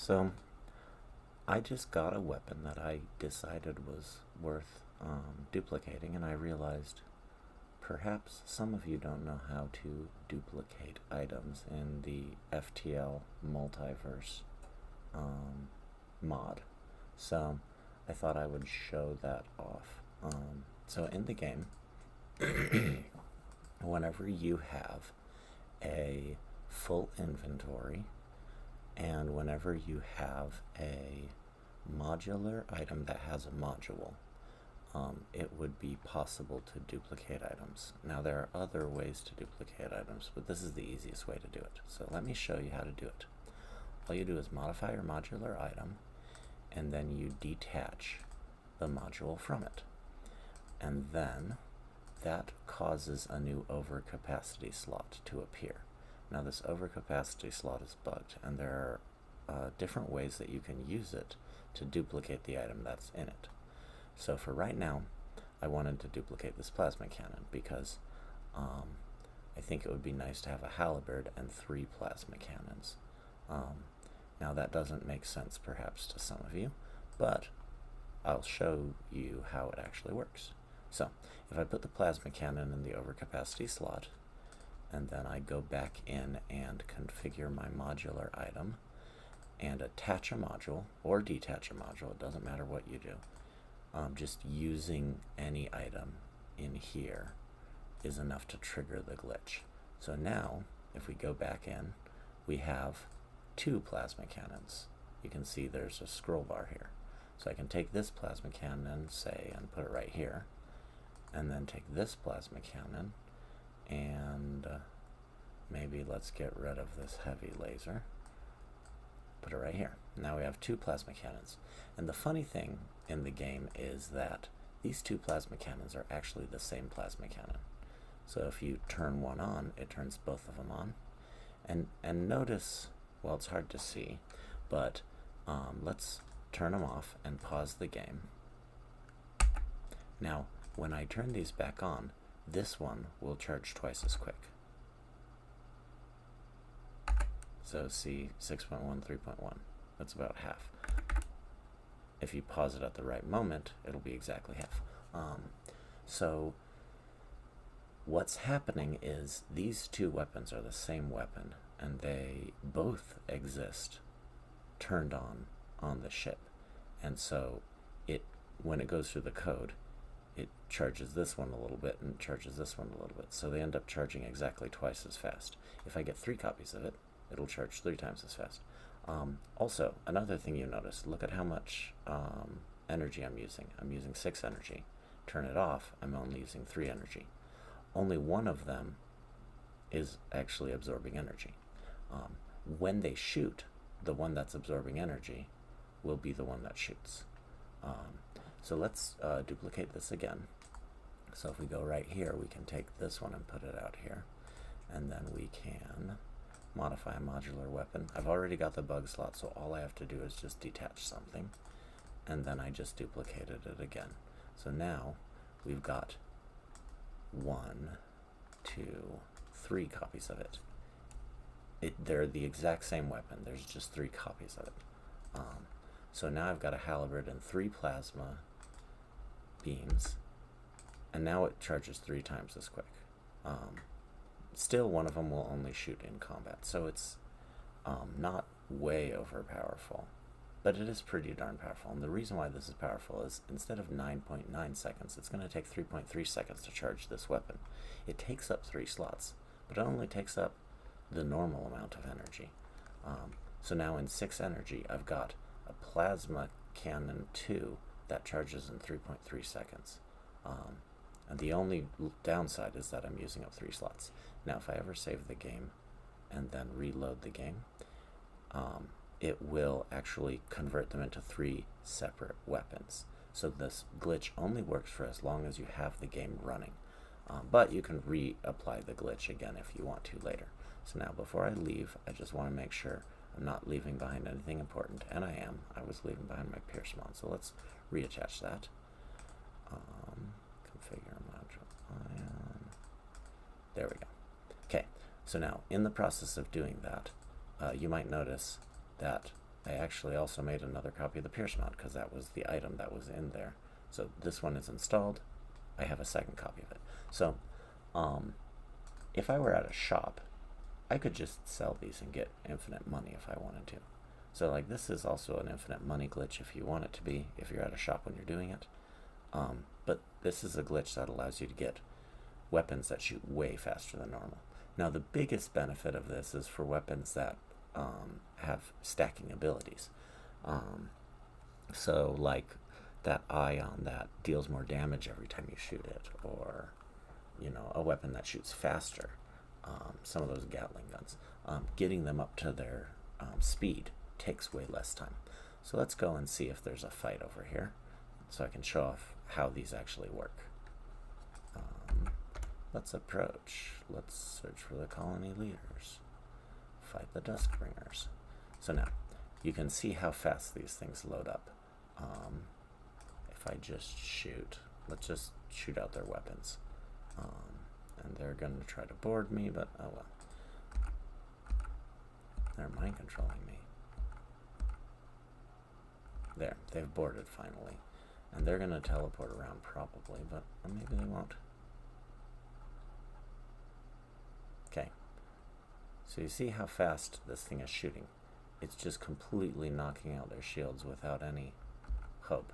So I just got a weapon that I decided was worth duplicating, and I realized perhaps some of you don't know how to duplicate items in the FTL Multiverse mod. So I thought I would show that off. So in the game, whenever you have a full inventory and whenever you have a modular item that has a module, it would be possible to duplicate items. Now there are other ways to duplicate items, but this is the easiest way to do it. So let me show you how to do it. All you do is modify your modular item, and then you detach the module from it. And then that causes a new overcapacity slot to appear. Now this overcapacity slot is bugged, and there are different ways that you can use it to duplicate the item that's in it. So for right now, I wanted to duplicate this plasma cannon because I think it would be nice to have a halberd and 3 plasma cannons. Now that doesn't make sense perhaps to some of you, but I'll show you how it actually works. So if I put the plasma cannon in the overcapacity slot, and then I go back in and configure my modular item and attach a module or detach a module, it doesn't matter what you do. Just using any item in here is enough to trigger the glitch. So now, if we go back in, we have 2 plasma cannons. You can see there's a scroll bar here. So I can take this plasma cannon, say, and put it right here, and then take this plasma cannon, and maybe let's get rid of this heavy laser. Put it right here. Now we have 2 plasma cannons. And the funny thing in the game is that these 2 plasma cannons are actually the same plasma cannon. So if you turn one on, it turns both of them on. And notice, well, it's hard to see, but let's turn them off and pause the game. Now, when I turn these back on, this one will charge twice as quick. So see 6.1, 3.1. That's about half. If you pause it at the right moment, it'll be exactly half. So what's happening is these 2 weapons are the same weapon, and they both exist turned on the ship. And so when it goes through the code, it charges this one a little bit and charges this one a little bit. So they end up charging exactly twice as fast. If I get 3 copies of it, it'll charge 3 times as fast. Also, another thing you notice, look at how much energy I'm using. I'm using 6 energy. Turn it off, I'm only using 3 energy. Only one of them is actually absorbing energy. When they shoot, the one that's absorbing energy will be the one that shoots. So let's duplicate this again. So if we go right here, we can take this one and put it out here. And then we can modify a modular weapon. I've already got the bug slot, so all I have to do is just detach something. And then I just duplicated it again. So now we've got 1, 2, 3 copies of it. They're the exact same weapon. There's just 3 copies of it. So now I've got a halberd and 3 plasma beams, and now it charges 3 times as quick. Still, one of them will only shoot in combat, so it's not way overpowerful, but it is pretty darn powerful. And the reason why this is powerful is instead of 9.9 seconds, it's going to take 3.3 seconds to charge this weapon. It takes up 3 slots, but it only takes up the normal amount of energy. So now in 6 energy, I've got a plasma cannon 2 that charges in 3.3 seconds. And the only downside is that I'm using up 3 slots. Now if I ever save the game and then reload the game, it will actually convert them into 3 separate weapons. So this glitch only works for as long as you have the game running. But you can reapply the glitch again if you want to later. So now before I leave, I just want to make sure I'm not leaving behind anything important, and I am. I was leaving behind my Pierce mod, so let's reattach that. Configure module ion. There we go. Okay, so now in the process of doing that, you might notice that I actually also made another copy of the Pierce mod because that was the item that was in there. So this one is installed. I have a second copy of it. So if I were at a shop, I could just sell these and get infinite money if I wanted to. So like this is also an infinite money glitch if you want it to be, if you're at a shop when you're doing it. But this is a glitch that allows you to get weapons that shoot way faster than normal. Now the biggest benefit of this is for weapons that have stacking abilities. So like that ion that deals more damage every time you shoot it, or you know, a weapon that shoots faster. Some of those Gatling guns, getting them up to their speed takes way less time. So let's go and see if there's a fight over here, so I can show off how these actually work. Let's approach. Let's search for the colony leaders. Fight the Duskbringers. So now, you can see how fast these things load up. If I just shoot, let's just shoot out their weapons. And they're going to try to board me, but oh well. They're mind controlling me. There, they've boarded finally. And they're going to teleport around probably, but maybe they won't. Okay. So you see how fast this thing is shooting. It's just completely knocking out their shields without any hope.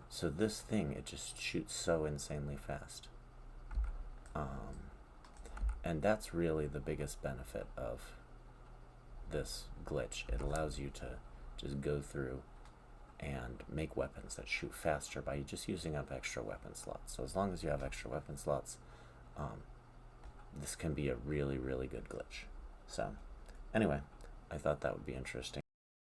So this thing, it just shoots so insanely fast. And that's really the biggest benefit of this glitch. It allows you to just go through and make weapons that shoot faster by just using up extra weapon slots. So as long as you have extra weapon slots, this can be a really, really good glitch. So anyway, I thought that would be interesting.